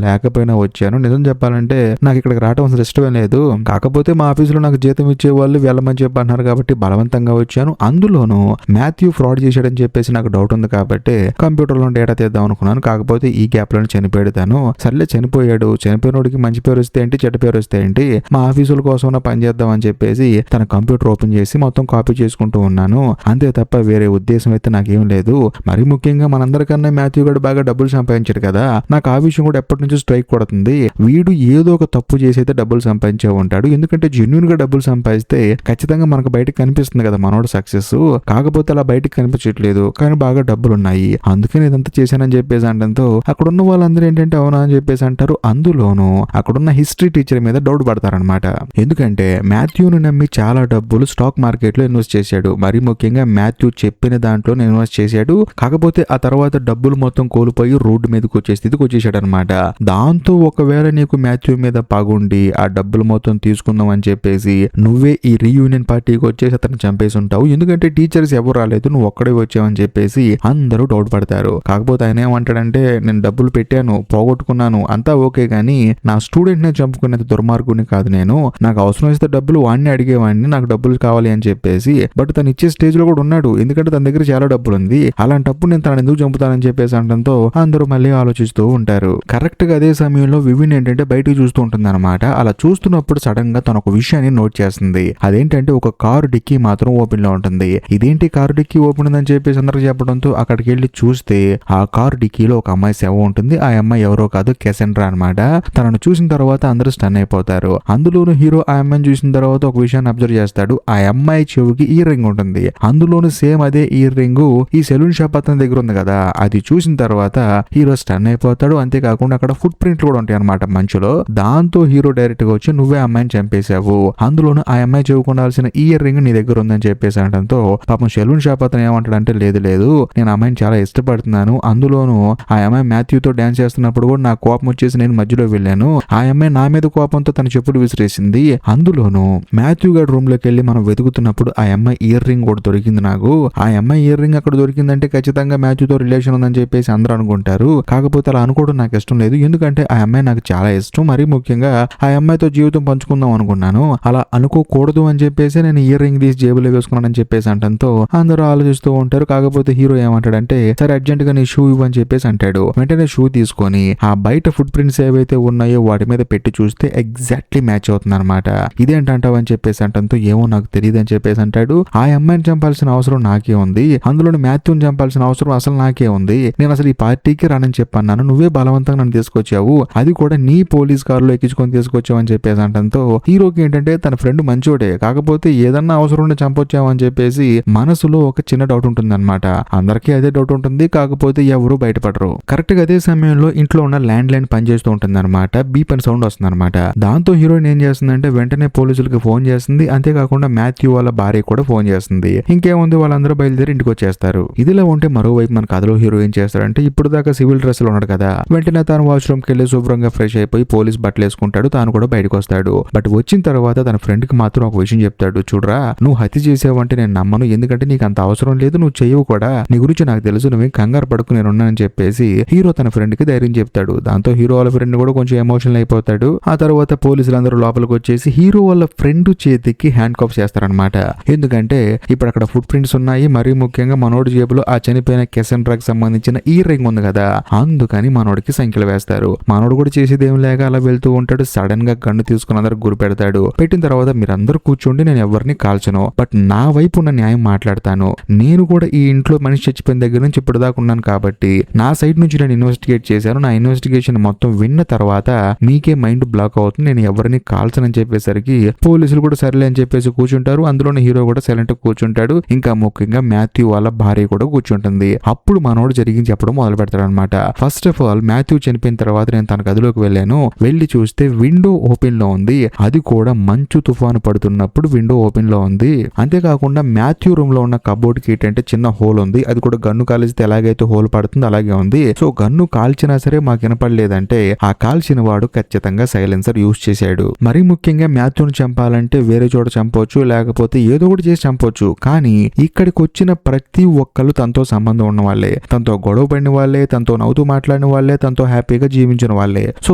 లేకపోయినా వచ్చాను. నిజం చెప్పాలంటే నాకు ఇక్కడికి రావడం అసలు ఇష్టమే లేదు, కాకపోతే మా ఆఫీసులో నాకు జీతం ఇచ్చే వాళ్ళు వెళ్ళమని చెప్పి అన్నారు కాబట్టి బలవంతంగా వచ్చాను. అందులోనూ మాథ్యూ ఫ్రాడ్ చేశాడని చెప్పేసి నాకు డౌట్ ఉంది కాబట్టి కంప్యూటర్ లో డేటా తీద్దాం అనుకున్నాను. కాకపోతే ఈ గ్యాప్ లో చనిపోయాడు తను. సర్లే చనిపోయాడు, చనిపోయినోడికి మంచి పేరు వస్తే ఏంటి చెడ్డ పేరు వస్తే ఏంటి, మా ఆఫీసుల కోసం పని చేద్దాం అని చెప్పేసి తన కంప్యూటర్ ఓపెన్ చేసి మొత్తం కాపీ చేసుకుంటూ ఉన్నాను. అంతే తప్ప వేరే ఉద్దేశం అయితే నాకేం లేదు. మరి ముఖ్యంగా మనందరికన్నా మాథ్యూ గారు బాగా డబ్బులు సంపాదించాడు కదా, నాకు ఆ విషయం కూడా ఎప్పటి నుంచో స్ట్రైక్ కొడుతుంది. వీడు ఏదో ఒక తప్పు చేసి అయితే డబ్బులు సంపాదించే ఉంటాడు. ఎందుకంటే జెన్యూన్ గా డబ్బులు సంపాదిస్తే ఖచ్చితంగా మనకు బయటకు కనిపిస్తుంది కదా మనోడు సక్సెస్. కాకపోతే అలా బయటకు కనిపించట్లేదు, కానీ బాగా డబ్బులు ఉన్నాయి, అందుకని ఇదంతా చేశానని చెప్పేసి అంటంతో అక్కడున్న వాళ్ళందరూ ఏంటంటే అవునా అని చెప్పేసి అంటారు. అందులోనూ అక్కడున్న హిస్టరీ టీచర్ మీద డౌట్ పడతారనమాట. ఎందుకంటే మాథ్యూను నమ్మి చాలా డబ్బులు స్టాక్ మార్కెట్ లో ఇన్వెస్ట్ చేశాడు. మరి ముఖ్యంగా మాథ్యూ చెప్పిన దాంట్లో ఇన్వెస్ట్ చేశాడు. కాకపోతే ఆ తర్వాత డబ్బులు మొత్తం కోల్పోయి రోడ్డు మీదకి వచ్చే స్థితికి వచ్చేసాడు అనమాట. దాంతో ఒకవేళ నీకు మాథ్యూ మీద పగుండి ఆ డబ్బులు మొత్తం తీసుకుందాం అని చెప్పేసి నువ్వే ఈ రీయూనియన్ పార్టీకి వచ్చేసి అతను చంపేసి ఉంటావు. ఎందుకంటే టీచర్స్ ఎవరు రాలేదు, నువ్వు ఒక్కడే వచ్చావని చెప్పేసి అందరూ డౌట్ పడతారు. కాకపోతే ఆయన ఏమంటాడంటే నేను డబ్బులు పెట్టాను, పోగొట్టుకున్నాను చేసుకున్నాను అంతా ఓకే గానీ నా స్టూడెంట్ నే చంపుకునేంత దుర్మార్గుని కాదు నేను. నాకు అవసరం వస్తే డబ్బులు వాడిని అడిగేవాడిని, నాకు డబ్బులు కావాలి అని చెప్పేసి. బట్ తను ఇచ్చే స్టేజ్ లో కూడా ఉన్నాడు, ఎందుకంటే తన దగ్గర చాలా డబ్బులు ఉంది. అలాంటప్పుడు నేను తనని ఎందుకు చంపుతానని చెప్పేసి అనడంతో అందరూ మళ్ళీ ఆలోచిస్తూ ఉంటారు. కరెక్ట్ గా అదే సమయంలో వివిన్ ఏంటంటే బయటికి చూస్తూ ఉంటుంది అనమాట. అలా చూస్తున్నప్పుడు సడన్ గా తన ఒక విషయాన్ని నోట్ చేస్తుంది. అదేంటంటే ఒక కారు డిక్కీ మాత్రం ఓపెన్ లో ఉంటుంది. ఇదేంటి కారు డిక్కీ ఓపెన్ ఉందని చెప్పేసి అందరికి చెప్పడంతో అక్కడికి వెళ్ళి చూస్తే ఆ కారు డిక్కీలో ఒక అమ్మాయి శవం ఉంటుంది. ఆ అమ్మాయి ఎవరో కాదు, కెసెండ్రా అనమాట. తనను చూసిన తర్వాత అందరూ స్టన్ అయిపోతారు. అందులోను హీరో ఆ అమ్మాయిని చూసిన తర్వాత ఒక విషయాన్ని అబ్జర్వ్ చేస్తాడు. ఆ అమ్మాయి చెవికి ఇయర్ రింగ్ ఉంటుంది. అందులోను సేమ్ అదే ఇయర్ రింగ్ ఈ సెలూన్ షాప్ అతని దగ్గర ఉంది కదా. అది చూసిన తర్వాత హీరో స్టన్ అయిపోతాడు. అంతేకాకుండా అక్కడ ఫుట్ ప్రింట్లు కూడా ఉంటాయి అనమాట మంచులో. దాంతో హీరో డైరెక్ట్ గా వచ్చి నువ్వే అమ్మాయిని చంపేశావు, అందులోను ఆ అమ్మాయి చెవుకుండాల్సిన ఇయర్ రింగ్ నీ దగ్గర ఉందని చెప్పేసి అనడంతో పాపం సెలూన్ షాప్ అతను ఏమంటాడంటే లేదు లేదు, నేను అమ్మాయిని చాలా ఇష్టపడుతున్నాను, అందులోను ఆ అమ్మాయి మాథ్యూతో డాన్స్ చేస్తున్నప్పుడు కూడా నాకు కోపం వచ్చేసి నేను మధ్యలో వెళ్ళాను, ఆ అమ్మాయి నా మీద కోపంతో తన చెప్పులు విసిరేసింది, అందులోను మాథ్యూ గారి రూమ్ లోకి వెళ్ళి మనం వెతుకుతున్నప్పుడు ఆ అమ్మాయి ఇయర్ రింగ్ కూడా దొరికింది నాకు, ఆ అమ్మాయి ఇయర్ రింగ్ అక్కడ దొరికిందంటే ఖచ్చితంగా మాథ్యూతో రిలేషన్ ఉందని చెప్పేసి అందరూ అనుకుంటారు. కాకపోతే అలా అనుకోవడం నాకు ఇష్టం లేదు, ఎందుకంటే ఆ అమ్మాయి నాకు చాలా ఇష్టం, మరీ ముఖ్యంగా ఆ అమ్మాయితో జీవితం పంచుకుందాం అనుకున్నాను, అలా అనుకోకూడదు అని చెప్పేసి నేను ఇయర్ రింగ్ తీసి జేబులో వేసుకున్నానని చెప్పేసి అంటంతో అందరూ ఆలోచిస్తూ ఉంటారు. కాకపోతే హీరో ఏమంటాడంటే సరే అర్జెంట్ గా నీ షూ ఇవ్వని చెప్పేసి అంటాడు. వెంటనే షూ తీసుకొని ఆ బయట ఫుట్ ప్రింట్స్ ఏవైతే ఉన్నాయో వాటి మీద పెట్టి చూస్తే ఎగ్జాక్ట్లీ మ్యాచ్ అవుతుంది అనమాట. ఇదేంటంటావు అని చెప్పేసి అంటంతో ఏమో నాకు తెలియదు అని చెప్పేసి అంటాడు. ఆ అమ్మాయిని చంపాల్సిన అవసరం నాకే ఉంది, అందులోని మాథ్యూని చంపాల్సిన అవసరం అసలు నాకే ఉంది, నేను అసలు ఈ పార్టీకి రానని చెప్పన్నాను, నువ్వే బలవంతంగా నన్ను తీసుకొచ్చావు, అది కూడా నీ పోలీస్ కారులో ఎక్కించుకొని తీసుకొచ్చావు అని చెప్పేసి అంటంతో హీరోకి ఏంటంటే తన ఫ్రెండ్ మంచోడే, కాకపోతే ఏదన్నా అవసరం ఉండి చంపొచ్చావు అని చెప్పేసి మనసులో ఒక చిన్న డౌట్ ఉంటుంది అనమాట. అందరికీ అదే డౌట్ ఉంటుంది, కాకపోతే ఎవరు బయటపడరు. కరెక్ట్ గా అదే సమయంలో ఇంట్లో ఉన్న ల్యాండ్ లైన్ పనిచేస్తూ ఉంటుంది అనమాట. బీప్ అని సౌండ్ వస్తుంది అనమాట. దాంతో హీరోయిన్ ఏం చేస్తుందంటే వెంటనే పోలీసులకు ఫోన్ చేస్తుంది. అంతేకాకుండా మాథ్యూ వాళ్ళ భార్య కూడా ఫోన్ చేస్తుంది. ఇంకేముంది వాళ్ళందరూ బయలుదేరి ఇంటికి వచ్చేస్తారు. ఇదిలా ఉంటే మరోవైపు మన కథలో హీరో ఏం చేస్తాడంటే ఇప్పుడు దాకా సివిల్ డ్రెస్ లో ఉన్నాడు కదా, వెంటనే తాను వాష్రూమ్ కి వెళ్ళి శుభ్రంగా ఫ్రెష్ అయిపోయి పోలీస్ బట్టలు వేసుకుంటాడు. తాను కూడా బయటకు వస్తాడు. బట్ వచ్చిన తర్వాత తన ఫ్రెండ్ కి మాత్రం ఒక విషయం చెప్తాడు. చూడరా, నువ్వు హత్య చేసావంటే నేను నమ్మను, ఎందుకంటే నీకు అంత అవసరం లేదు, నువ్వు చెయ్యవు కూడా, నీ గురించి నాకు తెలుసు, నువ్వు కంగారు పడుకు నేను ఉన్నానని చెప్పేసి హీరో తన ఫ్రెండ్ కి ధైర్యం చెప్తాడు. దాంతో హీరో వాళ్ళ ఫ్రెండ్ కూడా కొంచెం ఎమోషనల్ అయిపోతాడు. ఆ తర్వాత పోలీసులందరూ లోపలికి వచ్చేసి హీరో వాళ్ళ ఫ్రెండ్ చేతికి హ్యాండ్ కాఫ్ చేస్తారనమాట. ఎందుకంటే ఇప్పుడు అక్కడ ఫుట్ ప్రింట్స్ ఉన్నాయి, మరీ ముఖ్యంగా మనోడి జేబులో ఆ చనిపోయిన కెసెండ్రాకి సంబంధించిన ఇయర్ రింగ్ ఉంది కదా, అందుకని మనోడికి సంఖ్యలు వేస్తారు. మనోడు కూడా చేసేది ఏం లేక అలా వెళ్తూ ఉంటాడు. సడన్ గా గన్ను తీసుకుని అందరికి గురి పెడతాడు. పెట్టిన తర్వాత మీరందరూ కూర్చోండి, నేను ఎవరిని కాల్చను, బట్ నా వైపు ఉన్న న్యాయం మాట్లాడతాను, నేను కూడా ఈ ఇంట్లో మనిషి చచ్చిపోయిన దగ్గర నుంచి ఇప్పటిదాకా ఉన్నాను కాబట్టి నా సైడ్ నుంచి నేను ఇన్వెస్టిగేట్ చేశాను, నా ఇన్వెస్టిగేషన్ మొత్తం విన్న తర్వాత మీకే మైండ్ బ్లాక్ అవుతుంది, నేను ఎవరిని కాల్చనని చెప్పేసరికి పోలీసులు కూడా సరేలే అని చెప్పేసి కూర్చుంటారు. అందులోనే హీరో కూడా సైలెంట్ కూర్చుంటాడు. ఇంకా ముఖ్యంగా మాథ్యూ వాళ్ళ భార్య కూడా కూర్చుంటుంది. అప్పుడు మనోడు జరిగింది చెప్పడం మొదలు పెడతాడు అనమాట. ఫస్ట్ ఆఫ్ ఆల్ మాథ్యూ చనిపోయిన తర్వాత నేను తన గదిలోకి వెళ్ళాను, వెళ్ళి చూస్తే విండో ఓపెన్ లో ఉంది, అది కూడా మంచు తుఫాను పడుతున్నప్పుడు విండో ఓపెన్ లో ఉంది. అంతేకాకుండా మాథ్యూ రూమ్ లో ఉన్న కబోర్డ్ కి ఏంటంటే చిన్న హోల్ ఉంది, అది కూడా గన్ను కాల్చితే ఎలాగైతే హోల్ పడుతుందో అలాగే ఉంది. సో గన్ను కాల్చినా సరే మాకు వినపడలేదంటే ఆ కాల్చిన వాడు ఖచ్చితంగా సైలెన్సర్ యూజ్ చేశాడు. మరీ ముఖ్యంగా మాథ్యూని చంపాలంటే వేరే చోట చంపొచ్చు, లేకపోతే ఏదో ఒకటి చేసి చంపొచ్చు, కానీ ఇక్కడికి వచ్చిన ప్రతి ఒక్కళ్ళు తనతో సంబంధం ఉన్న వాళ్ళే, తనతో గొడవ పడిన వాళ్ళే, తనతో నవ్వుతూ మాట్లాడిన వాళ్ళే, తనతో హ్యాపీగా జీవించిన వాళ్ళే. సో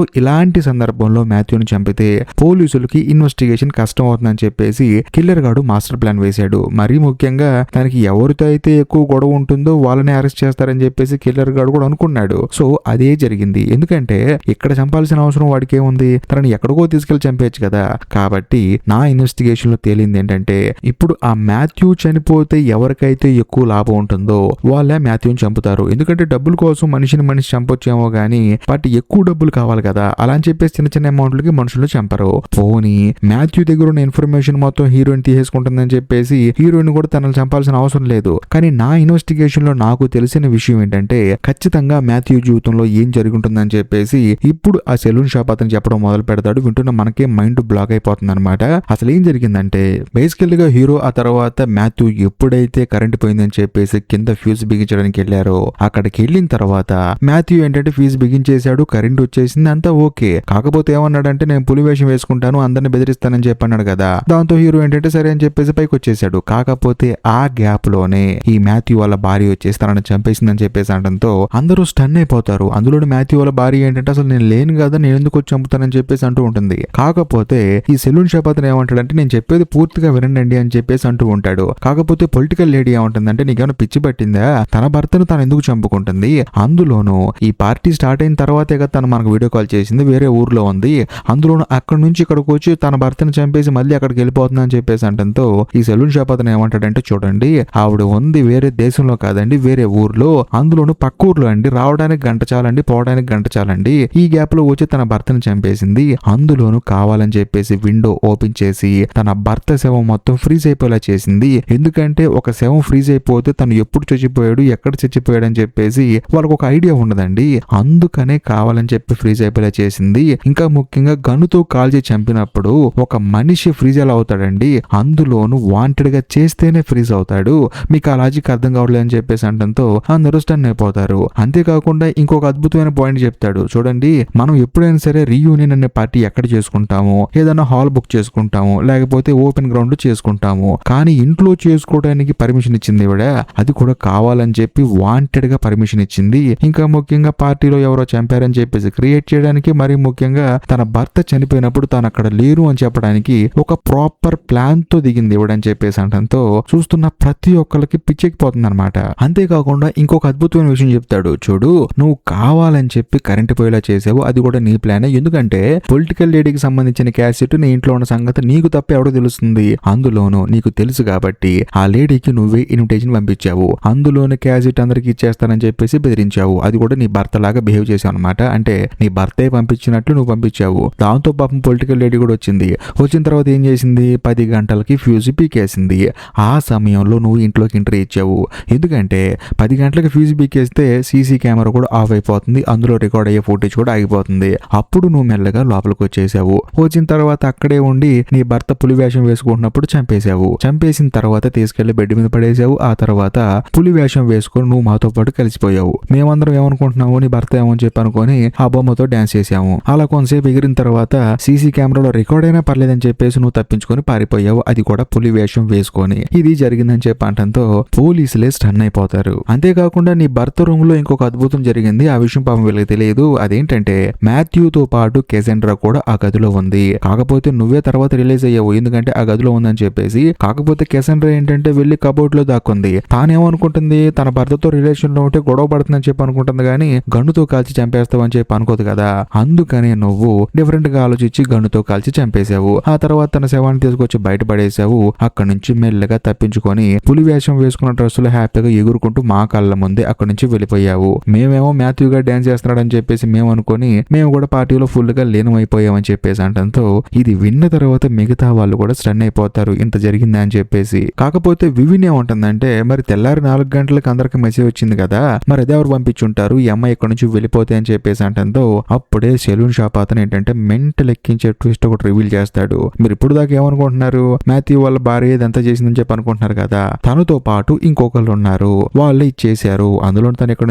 ఇలాంటి సందర్భంలో మాథ్యూని చంపితే పోలీసులకి ఇన్వెస్టిగేషన్ కష్టం అవుతుందని చెప్పేసి కిల్లర్ గాడు మాస్టర్ ప్లాన్ వేశాడు. మరీ ముఖ్యంగా తనకి ఎవరితో అయితే ఎక్కువ గొడవ ఉంటుందో వాళ్ళని అరెస్ట్ చేస్తారని చెప్పేసి కిల్లర్ గాడు కూడా అనుకున్నాడు. సో అదే జరిగింది. ఎందుకంటే ఇక్కడ చంపాల్సిన అవసరం వాడికి ఏముంది, తనని ఎక్కడికో తీసుకెళ్లి చంపేయచ్చు కదా. కాబట్టి నా ఇన్వెస్టిగేషన్ లో తేలింది ఏంటంటే ఇప్పుడు ఆ మాథ్యూ చనిపోతే ఎవరికైతే ఎక్కువ లాభం ఉంటుందో వాళ్ళే మాథ్యూని చంపుతారు. ఎందుకంటే డబ్బుల కోసం మనిషిని మనిషి చంపొచ్చేమో గానీ బట్ ఎక్కువ డబ్బులు కావాలి కదా, అలా అని చెప్పేసి చిన్న చిన్న అమౌంట్లకి మనుషులు చంపరు. పోనీ మాథ్యూ దగ్గర ఉన్న ఇన్ఫర్మేషన్ మొత్తం హీరోయిన్ తీసేసుకుంటుందని చెప్పేసి హీరోయిన్ కూడా తనని చంపాల్సిన అవసరం లేదు. కానీ నా ఇన్వెస్టిగేషన్ లో నాకు తెలిసిన విషయం ఏంటంటే ఖచ్చితంగా మాథ్యూ జీవితంలో ఏం జరుగుతుందని చెప్పేసి ఇప్పుడు ఆ సెలూన్ షాప్ అతను చెప్పడం మొదలు పెడతాడు. వింటున్న మనకే మైండ్ బ్లాక్ అయిపోతుంది అనమాట. అసలు ఏం జరిగిందంటే బేసికల్ గా హీరో ఆ తర్వాత మాథ్యూ ఎప్పుడైతే కరెంట్ పోయిందని చెప్పేసి కింద ఫ్యూజ్ బిగించడానికి వెళ్ళారో అక్కడికి వెళ్ళిన తర్వాత మాథ్యూ ఏంటంటే ఫ్యూజ్ బిగించేశాడు, కరెంట్ వచ్చేసింది, అంతా ఓకే. కాకపోతే ఏమన్నాడంటే నేను పులి వేషం వేసుకుంటాను, అందరిని బెదిరిస్తానని చెప్పన్నాడు కదా. దాంతో హీరో ఏంటంటే సరే అని చెప్పేసి పైకి వచ్చేసాడు. కాకపోతే ఆ గ్యాప్ లోనే ఈ మాథ్యూ వాళ్ళ భార్య వచ్చేసి తనని చంపేసిందని చెప్పేసి అనడంతో అందరూ స్టన్ అయిపోతారు. అందులోని మాథ్యూ వాళ్ళ వాళ్ళ భార్య ఏంటంటే అసలు నేను లేను కదా, నేను ఎందుకు వచ్చి చంపుతానని చెప్పేసి అంటూ ఉంటుంది. కాకపోతే ఈ సెలూన్ షాప్ అతను ఏమంటాడంటే నేను చెప్పేది పూర్తిగా వినండి అని చెప్పేసి అంటూ ఉంటాడు. కాకపోతే పొలిటికల్ లేడీ ఏమంటుందంటే నీకేమైనా పిచ్చి పట్టిందా, తన భర్తను తను ఎందుకు చంపుకుంటుంది, అందులోనూ ఈ పార్టీ స్టార్ట్ అయిన తర్వాతే కదా తను మనకు వీడియో కాల్ చేసింది, వేరే ఊర్లో ఉంది, అందులోనూ అక్కడి నుంచి ఇక్కడికి వచ్చి తన భర్తను చంపేసి మళ్ళీ అక్కడికి వెళ్ళిపోతుంది అని చెప్పేసి అంటంతో ఈ సెలూన్ షాప్ అతను ఏమంటాడంటే చూడండి ఆవిడ ఉంది వేరే దేశంలో కాదండి, వేరే ఊర్లో, అందులోనూ పక్క ఊర్లో అండి, రావడానికి గంట చాలండి, పోవడానికి గంట చాలండి, ఈ గ్యాప్ లో వచ్చి తన భర్తను చంపేసింది, అందులోనూ కావాలని చెప్పేసి విండో ఓపెన్ చేసి తన భర్త శవం మొత్తం ఫ్రీజ్ అయిపోయేలా చేసింది. ఎందుకంటే ఒక శవం ఫ్రీజ్ అయిపోతే తను ఎప్పుడు చచ్చిపోయాడు, ఎక్కడ చచ్చిపోయాడు అని చెప్పేసి వాళ్ళకు ఒక ఐడియా ఉండదండి, అందుకనే కావాలని చెప్పి ఫ్రీజ్ అయిపోయేలా చేసింది. ఇంకా ముఖ్యంగా గన్నుతో కాల్చి చంపినప్పుడు ఒక మనిషి ఫ్రీజ్ ఎలా అవుతాడండి, అందులోనూ వాంటెడ్ గా చేస్తేనే ఫ్రీజ్ అవుతాడు, మీకు ఆ లాజిక్ అర్థం కావట్లేదు అని చెప్పేసి అంటంతో అందరూ స్టన్ అయిపోతారు. అంతేకాకుండా ఇంకొక అద్భుతమైన పాయింట్ చెప్తాడు, చూడండి మనం ఎప్పుడైనా సరే రీయూనియన్ అనే పార్టీ ఎక్కడ చేసుకుంటాము, ఏదైనా హాల్ బుక్ చేసుకుంటాము, లేకపోతే ఓపెన్ గ్రౌండ్ చేసుకుంటాము, కానీ ఇంట్లో చేసుకోవడానికి పర్మిషన్ ఇచ్చింది ఇవిడ, అది కూడా కావాలని చెప్పి వాంటెడ్ గా పర్మిషన్ ఇచ్చింది. ఇంకా ముఖ్యంగా పార్టీలో ఎవరో చంపారని చెప్పేసి క్రియేట్ చేయడానికి, మరి ముఖ్యంగా తన భర్త చనిపోయినప్పుడు తాను అక్కడ లేరు అని చెప్పడానికి ఒక ప్రాపర్ ప్లాన్ తో దిగింది ఇవ్వడని చెప్పేసి అంటంతో చూస్తున్న ప్రతి ఒక్కరికి పిచ్చెక్కిపోతుంది అనమాట. అంతేకాకుండా ఇంకొక అద్భుతమైన విషయం చెప్తాడు, చూడు నువ్వు కావాలని చెప్పి కరెంట్ పోయేలా చేసావు, అది కూడా నీ ప్లానే, ఎందుకంటే పొలిటికల్ లేడీకి సంబంధించిన క్యాసెట్ నీ ఇంట్లో ఉన్న సంగతి నీకు తప్ప ఎవడో తెలుస్తుంది, అందులోనూ నీకు తెలుసు కాబట్టి ఆ లేడీకి నువ్వే ఇన్విటేషన్ పంపించావు, అందులోని క్యాసెట్ అందరికి ఇచ్చేస్తానని చెప్పేసి బెదిరించావు, అది కూడా నీ భర్త లాగా బిహేవ్ చేసావు అనమాట, అంటే నీ భర్తే పంపించినట్లు నువ్వు పంపించావు. దాంతో పాపం పొలిటికల్ లేడీ కూడా వచ్చింది. వచ్చిన తర్వాత ఏం చేసింది, 10 గంటలకి ఫ్యూజ్ పీకేసింది. ఆ సమయంలో నువ్వు ఇంట్లోకి ఎంట్రీ ఇచ్చావు, ఎందుకంటే 10 గంటలకి ఫ్యూజ్ పీకేస్తే సీసీ కెమెరా కూడా ఆఫ్ అయిపోతుంది, అందులో రికార్డ్ అయ్యే ఫుటేజ్ కూడా ఆగిపోతుంది. అప్పుడు నువ్వు మెల్లగా లోపలికి వచ్చేసావు. వచ్చిన తర్వాత అక్కడే ఉండి నీ భర్త పులి వేషం వేసుకుంటున్నప్పుడు చంపేశావు. చంపేసిన తర్వాత తీసుకెళ్లి బెడ్ మీద పడేసావు. ఆ తర్వాత పులి వేషం వేసుకొని నువ్వు మాతో పాటు కలిసిపోయావు. మేమందరం ఏమనుకుంటున్నావు, నీ భర్త ఏమని చెప్పి అనుకొని ఆ బొమ్మతో డాన్స్ చేసాము. అలా కొంతసేపు ఎగిరిన తర్వాత సీసీ కెమెరాలో రికార్డ్ అయినా పర్లేదని చెప్పేసి నువ్వు తప్పించుకొని పారిపోయావు, అది కూడా పులి వేషం వేసుకొని. ఇది జరిగిందని చెప్పి అంటంతో పోలీసులే స్టన్ అయిపోతారు. అంతేకాకుండా నీ భర్త రూమ్ లో ఇంకొక అద్భుతం జరిగింది, ఆ విషయం పాపం వీళ్ళకి తెలియదు. అదేంటంటే మాథ్యూతో పాటు కెసెండ్రా కూడా ఆ గదిలో ఉంది. కాకపోతే నువ్వే తర్వాత రిలీజ్ అయ్యావు, ఎందుకంటే ఆ గదిలో ఉందని చెప్పేసి. కాకపోతే కెసెండ్రా ఏంటంటే వెళ్లి కబోర్డ్ లో దాక్కుంది. తానేమనుకుంటుంది, తన భర్తతో రిలేషన్ లో ఉంటే గొడవ పడుతుందని చెప్పి అనుకుంటుంది, కానీ గన్నుతో కాల్చి చంపేస్తావు అని చెప్పి అనుకోదు కదా. అందుకనే నువ్వు డిఫరెంట్ గా ఆలోచించి గన్నుతో కాల్చి చంపేశావు. ఆ తర్వాత తన శవాన్ని తీసుకొచ్చి బయట పడేశావు. అక్కడి నుంచి మెల్లగా తప్పించుకొని పులి వేషం వేసుకున్న డ్రెస్సులో హ్యాపీగా ఎగురుకుంటూ మా కళ్ళ ముందే అక్కడి నుంచి వెళ్ళిపోయావు. మేమేమో మాథ్యూ గా డాన్స్ చేస్తున్నాడని చెప్పేసి మేము అనుకొని మేము కూడా పార్టీలో ఫుల్ గా లీనమైపోయామని చెప్పేసి అంటంతో ఇది విన్న తర్వాత మిగతా వాళ్ళు కూడా స్టన్ అయిపోతారు, ఇంత జరిగిందా అని చెప్పేసి. కాకపోతే వివిన్ ఏముంటుందంటే, మరి తెల్లారి 4 గంటలకు అందరికి మెసేజ్ వచ్చింది కదా, మరి అదే ఎవరు పంపించుంటారు, ఈ అమ్మాయి ఇక్కడ నుంచి వెళ్ళిపోతే అని చెప్పేసి అంటంతో అప్పుడే సెలూన్ షాప్ అతను ఏంటంటే మెంటల్ ఎక్కించే ట్విస్ట్ ఒకటి రివీల్ చేస్తాడు. మీరు ఇప్పుడు దాకా ఏమనుకుంటున్నారు, మాథ్యూ వాళ్ళ భార్య ఇదంతా చేసిందని చెప్పి అనుకుంటున్నారు కదా, తనతో పాటు ఇంకొకళ్ళు ఉన్నారు, వాళ్ళే ఇచ్చేశారు. అందులో తను ఇక్కడ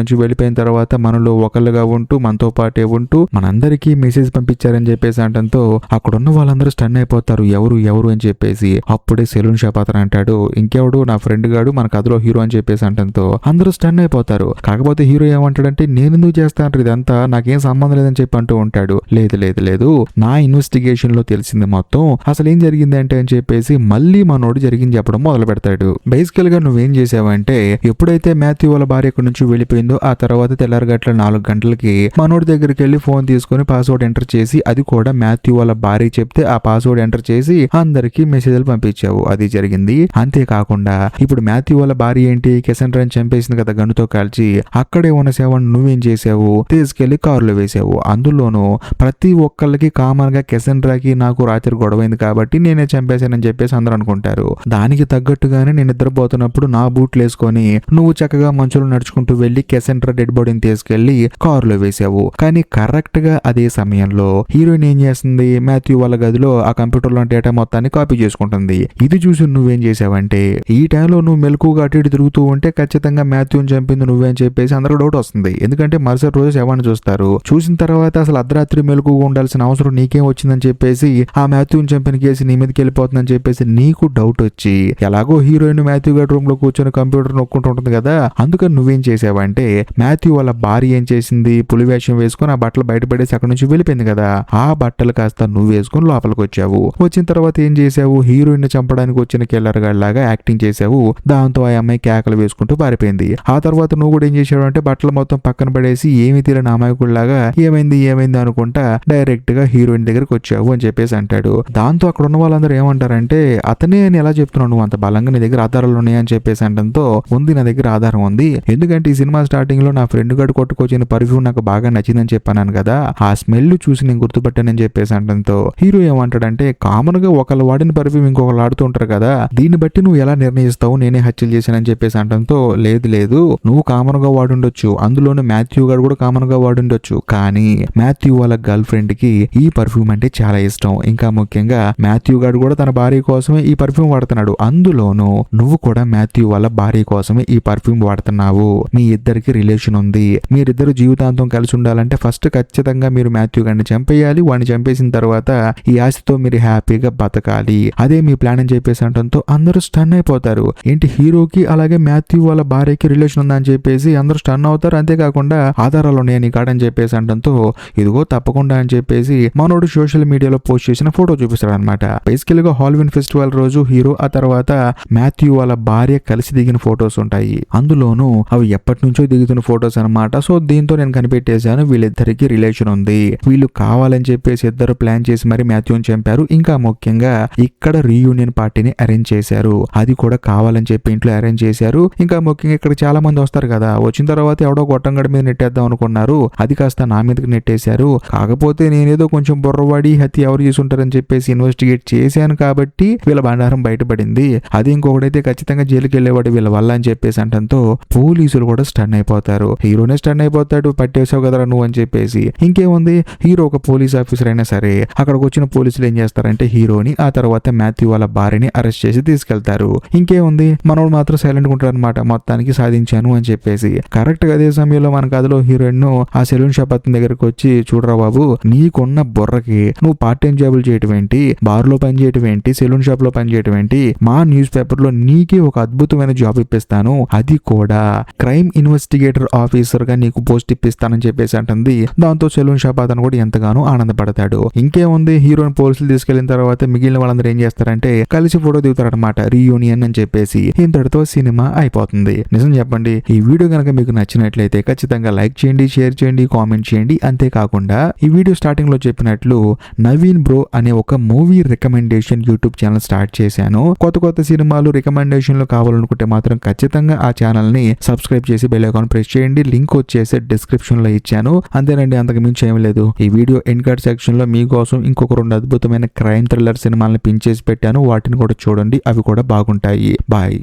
నుంచి వెళ్ళిపోయిన తర్వాత మనలో ఒకళ్ళుగా ఉంటూ మనతో పాటే ఉంటూ మనందరికీ మెసేజ్ పంపించారని చెప్పేసి అంటంతో అక్కడున్న వాళ్ళందరూ స్టన్ అయిపోతారు, ఎవరు ఎవరు అని చెప్పేసి. అప్పుడే సెలూన్ షాప్ అతను అంటాడు, ఇంకెవడు నా ఫ్రెండ్ గాడు మన కథలో హీరో అని చెప్పేసి అంటంతో అందరూ స్టన్ అయిపోతారు. కాకపోతే హీరో ఏమంటాడంటే, నేను ఎందుకు చేస్తాను ఇదంతా, నాకేం సంబంధం లేదని చెప్పి అంటూ ఉంటాడు. లేదు లేదు లేదు, నా ఇన్వెస్టిగేషన్ లో తెలిసింది మొత్తం, అసలు ఏం జరిగింది అంటే అని చెప్పేసి మళ్ళీ మనోడు జరిగింది చెప్పడం మొదలు పెడతాడు. బేసికల్ గా నువ్వేం చేసావంటే, ఎప్పుడైతే మాథ్యూ వాళ్ళ భార్య ఇక్కడ నుంచి వెళ్ళిపోయిందో ఆ తర్వాత తెల్లారగట్ల 4 గంటలకి మనోడి దగ్గరికి వెళ్ళి ఫోన్ తీసుకొని పాస్వర్డ్ ఎంటర్ చేసి, అది కూడా మాథ్యూ వాళ్ళ భార్య చెప్తే ఆ పాస్వర్డ్ ఎంటర్ చేసి అందరికి మెసేజ్లు పంపించావు, అది జరిగింది. అంతేకాకుండా ఇప్పుడు మాథ్యూ వాళ్ళ భార్య ఏంటి, కెసెండ్రాని చంపేసింది కదా గన్నుతో కాల్చి, అక్కడే ఉన్న శవాన్ని నువ్వేం చేసావు, తీసుకెళ్లి కారులో వేసావు. అందులోనూ ప్రతి ఒక్కళ్ళకి కామన్ గా కెసెండ్రాకి నాకు రాత్రి గొడవైంది కాబట్టి నేనే చంపేశానని చెప్పేసి అందరూ అనుకుంటారు. దానికి తగ్గట్టుగానే నేను నిద్రపోతున్నప్పుడు నా బూట్లు వేసుకొని నువ్వు చక్కగా మంచులో నడుచుకుంటూ వెళ్లి కెసెండ్రా డెడ్ బాడీని తీసుకెళ్లి కారులో వేసావు. కానీ కరెక్ట్ గా అదే సమయంలో హీరోయిన్ ఏం చేస్తుంది, మాథ్యూ వాళ్ళ గదిలో ఆ కంప్యూటర్ లో డేటా మొత్తాన్ని కాపీ చేసుకుంటుంది. ఇది చూసి నువ్వేం చేసావంటే, ఈ టైంలో నువ్వు మెలకుగా అటు ఇటు తిరుగుతూ ఉంటే ఖచ్చితంగా మాథ్యూని చంపింది నువ్వే అని చెప్పేసి అందరూ డౌట్ వస్తుంది. ఎందుకంటే మరుసటి రోజు శవాన్ని చూస్తారు. చూసిన తర్వాత అసలు అర్ధరాత్రి మెలకుగా ఉండాల్సిన అవసరం నీకేం వచ్చిందని చెప్పేసి, ఆ మాథ్యూని చంపిన కేసు నీ మీదకి వెళ్ళిపోతుందని చెప్పేసి నీకు డౌట్ వచ్చి, ఎలాగో హీరోయిన్ మాథ్యూ గారి రూమ్ లో కూర్చొని కంప్యూటర్ నొక్కుంటూ ఉంటుంది కదా, అందుకని నువ్వేం చేసావంటే మాథ్యూ వాళ్ళ భార్య ఏం చేసింది, పులి వేషం వేసుకుని ఆ బట్టలు బయటపడేసి అక్కడ నుంచి వెళ్ళిపోయింది కదా, ఆ బట్టలు కాస్త నువ్వు వేసుకుని లోపలికి వచ్చావు. వచ్చిన తర్వాత ఏం చేసావు, హీరోయిన్ చంపడానికి వచ్చిన కిల్లర్ లాగా యాక్టింగ్ చేసావు. దాంతో ఆ అమ్మాయి కేకలు వేసుకుంటూ పారిపోయింది. ఆ తర్వాత నువ్వు కూడా ఏం చేసావు అంటే బట్టలు మొత్తం పక్కన పడేసి ఏమి తీరని అమాయకుడిలాగా ఏమైంది అనుకుంటా డైరెక్ట్ గా హీరోయిన్ దగ్గరికి వచ్చావు అని చెప్పేసి అంటాడు. దాంతో అక్కడ ఉన్న వాళ్ళందరూ ఏమంటారంటే అతనే అని ఎలా చెప్తున్నావు, నువ్వు అంత బలంగా నీ దగ్గర ఆధారాలు ఉన్నాయని చెప్పేసి అంటంతో ఉంది, నా దగ్గర ఆధారం ఉంది. ఎందుకంటే ఈ సినిమా స్టార్టింగ్ లో నా ఫ్రెండ్ గడు కొట్టుకొచ్చిన పర్ఫ్యూమ్ నాకు బాగా నచ్చిందని చెప్పాను కదా, ఆ స్మెల్ చూసి నేను గుర్తుపట్టానని చెప్పేసి అంటంతో హీరో ఏమంటాడంటే కామన్ గా ఒకళ్ళు వాడిన పర్ఫ్యూమ్ ఇంకొకళ్ళు ఆడుతూ ఉంటారు కదా, దీన్ని బట్టి నువ్వు ఎలా నిర్ణయిస్తావు నేనే హత్యలు చేశానని చెప్పేసి అంటంతో లేదు నువ్వు కామన్ గా వాడుండొచ్చు, అందులోనే మాథ్యూ గారు కూడా కామన్ గా వాడుండొచ్చు, కానీ మాథ్యూ వాళ్ళ గర్ల్ ఫ్రెండ్ కి ఈ పర్ఫ్యూమ్ అంటే చాలా ఇష్టం. ఇంకా ముఖ్యంగా మాథ్యూ గారు కూడా తన భార్య కోసమే ఈ పర్ఫ్యూమ్ వాడుతున్నాడు, అందులోనూ నువ్వు కూడా మాథ్యూ వాళ్ళ భార్య కోసమే ఈ పర్ఫ్యూమ్ వాడుతున్నావు. మీ ఇద్దరికి రిలేషన్ ఉంది, మీరిద్దరు జీవితాంతం కలిసి ఉండాలంటే ఫస్ట్ ఖచ్చితంగా మీరు మాథ్యూ గారిని చంపేయాలి. వాడిని చంపేసిన తర్వాత ఈ ఆశతో మీరు హ్యాపీగా బతకాలి, అదే మీ ప్లాన్ అని చెప్పేసి అంటంతో అందరూ స్టన్ అయిపోతారు. ఏంటి హీరోకి అలాగే మాథ్యూ వాళ్ళ భార్యకి రిలేషన్ ఉందని చెప్పేసి అందరూ స్టన్ అవుతారు. అంతేకాకుండా ఆధారాలు ఉన్నాయని కాడని చెప్పేసి అంటంతో ఇదిగో తప్పకుండా అని చెప్పేసి మనోడు సోషల్ మీడియాలో పోస్ట్ చేసిన ఫోటో చూపిస్తాడు అనమాట. బేసికల్ గా హాలోవిన్ ఫెస్టివల్ రోజు హీరో ఆ తర్వాత మాథ్యూ వాళ్ళ భార్య కలిసి దిగిన ఫొటోస్ ఉంటాయి, అందులోనూ అవి ఎప్పటి నుంచో దిగుతున్న ఫొటోస్ అనమాట. సో దీంతో నేను కనిపెట్టేశాను వీళ్ళిద్దరికి రిలేషన్ ఉంది, వీళ్ళు కావాలని చెప్పేసి ఇద్దరు ప్లాన్ చేసి మరి మాథ్యూని చంపారు. ఇంకా ముఖ్యంగా ఇక్కడ రీయూనియన్ పార్టీని అరేంజ్ చేశారు, అది కూడా కావాలని చెప్పి ఇంట్లో అరేంజ్ చేశారు. ఇంకా ముఖ్యంగా ఇక్కడ చాలా మంది వస్తారు కదా, వచ్చిన తర్వాత ఎవడో గొట్టంగడి మీద నెట్టేద్దాం అనుకున్నారు, అది కాస్త నా మీదకి నెట్టేశారు. కాకపోతే నేనేదో కొంచెం బుర్రవాడి హత్య ఎవరు చేసుంటారని చెప్పేసి ఇన్వెస్టిగేట్ చేశాను కాబట్టి వీళ్ళ బండారం బయటపడింది, అది ఇంకొకటైతే ఖచ్చితంగా జైలుకి వెళ్ళేవాడు వీళ్ళ వల్ల అని చెప్పేసి అంటంతో పోలీసులు కూడా స్టన్ అయిపోతారు. హీరోనే స్టన్ అయిపోతాడు, పట్టేసావు కదరా నువ్వు అని చెప్పేసి. ఇంకేముంది, హీరో ఒక పోలీస్ ఆఫీసర్ అయినా సరే అక్కడికి వచ్చిన పోలీసులు ఏం చేస్తారంటే హీరోని ఆ తర్వాత మాథ్యూ వాళ్ళ భార్యని అరెస్ట్ చేసి తీసుకెళ్తారు. ఇంకేముంది, మనోడు మాత్రం సైలెంట్ గా ఉంటారు అనమాట, మొత్తానికి సాధించాను అని చెప్పేసి. కరెక్ట్ గా అదే సమయంలో మన కథలో హీరోయిన్ ఆ సెలూన్ షాప్ అతని దగ్గరకు వచ్చి చూడరా బాబు, నీకున్న బుర్రకి నువ్వు పార్ట్ టైం జాబులు చేయటం ఏంటి, బార్ లో పని చేయటం ఏంటి, సెలూన్ షాప్ లో పని చేయటం ఏంటి, మా న్యూస్ పేపర్ లో నీకే ఒక అద్భుతమైన జాబ్ ఇప్పిస్తాను, అది కూడా క్రైమ్ ఇన్వెస్టిగేటర్ ఆఫీసర్ గా నీకు పోస్ట్ ఇప్పిస్తానని చెప్పేసి అంటుంది. దాంతో సెలూన్ షాప్ అతను కూడా ఎంతగానో ఆనందపడతాడు. ఇంకేముంది, హీరోయిన్ పోలీసులు తీసుకెళ్లిన తర్వాత మిగిలిన వాళ్ళందరూ ఏం చేస్తారంటే కలిసి ఫోటో దిగుతారనమాట, రీయూనియన్ అని చెప్పేసి. ఇంతటితో సినిమా అయిపోతుంది. నిజం చెప్పండి, ఈ వీడియో కనుక మీకు నచ్చినట్లయితే ఖచ్చితంగా లైక్ చేయండి, షేర్ చేయండి, కామెంట్ చేయండి. అంతేకాకుండా ఈ వీడియో స్టార్టింగ్ లో చెప్పినట్లు నవీన్ బ్రో అనే ఒక movie recommendation YouTube channel start చేశాను. కొత్త సినిమాలు రికమెండేషన్లు కావాలనుకుంటే మాత్రం ఖచ్చితంగా ఆ ఛానల్ ని సబ్స్క్రైబ్ చేసి బెల్ ఐకాన్ ప్రెస్ చేయండి. లింక్ వచ్చేసి డిస్క్రిప్షన్ లో ఇచ్చాను. అంతేనండి, అంతకు మించి ఏం లేదు. ఈ వీడియో ఎండ్ కార్డ్ సెక్షన్ లో మీకోసం ఇంకొక 2 అద్భుతమైన క్రైమ్ థ్రిల్లర్ సినిమాలను పిన్ చేసి పెట్టాను, వాటిని కూడా చూడండి, అవి కూడా బాగుంటాయి. బాయ్.